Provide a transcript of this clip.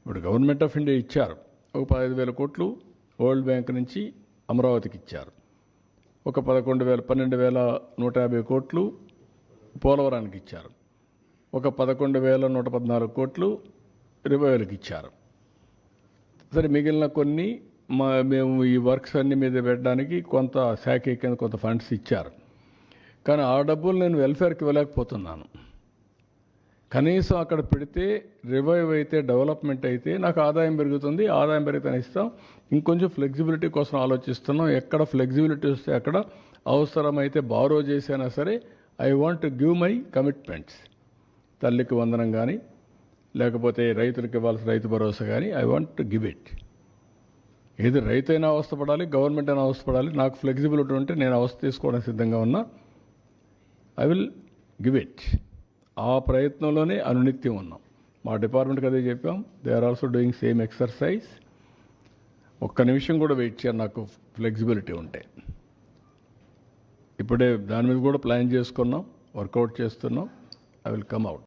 ఇప్పుడు government of India ఇచ్చారు ఒక 15,000 కోట్లు వరల్డ్ బ్యాంక్ నుంచి అమరావతికి ఇచ్చారు. ఒక 12,150 కోట్లు పోలవరానికి ఇచ్చారు. ఒక 11,114 కోట్లు రివైవల్కి ఇచ్చారు. సరే, మిగిలిన కొన్ని మేము ఈ వర్క్స్ అన్ని మీద పెట్టడానికి కొంత శాఖ కింద కొంత ఫండ్స్ ఇచ్చారు. కానీ ఆ డబ్బులు నేను వెల్ఫేర్కి ఇవ్వలేకపోతున్నాను. కనీసం అక్కడ పెడితే రివైవ్ అయితే, డెవలప్మెంట్ అయితే నాకు ఆదాయం పెరుగుతుంది. ఆదాయం పెరిగితే ఇస్తాం. ఇంకొంచెం ఫ్లెక్సిబిలిటీ కోసం ఆలోచిస్తున్నాం. ఎక్కడ ఫ్లెక్సిబిలిటీ వస్తే అక్కడ అవసరమైతే బారో చేసైనా సరే I want to give my commitments. తల్లికి వందనం కానీ, లేకపోతే రైతులకు ఇవ్వాల్సిన రైతు భరోసా కానీ I want to give it. ఏది రైతు అయినా అవస్థపడాలి, గవర్నమెంట్ అయినా అవస్థపడాలి. నాకు ఫ్లెక్సిబిలిటీ ఉంటే నేను అవస్థ తీసుకోవడానికి సిద్ధంగా ఉన్నా. I will give it. ఆ ప్రయత్నంలోనే అనునిత్యం ఉన్నాం. మా డిపార్ట్మెంట్కి అదే చెప్పాం. They are also doing same exercise. ఒక్క నిమిషం కూడా వెయిట్ చేయాలి నాకు ఫ్లెక్సిబిలిటీ ఉంటే. ఇప్పుడే దాని మీద కూడా ప్లాన్ చేసుకున్నాం, వర్కౌట్ చేస్తున్నాం. I will come out.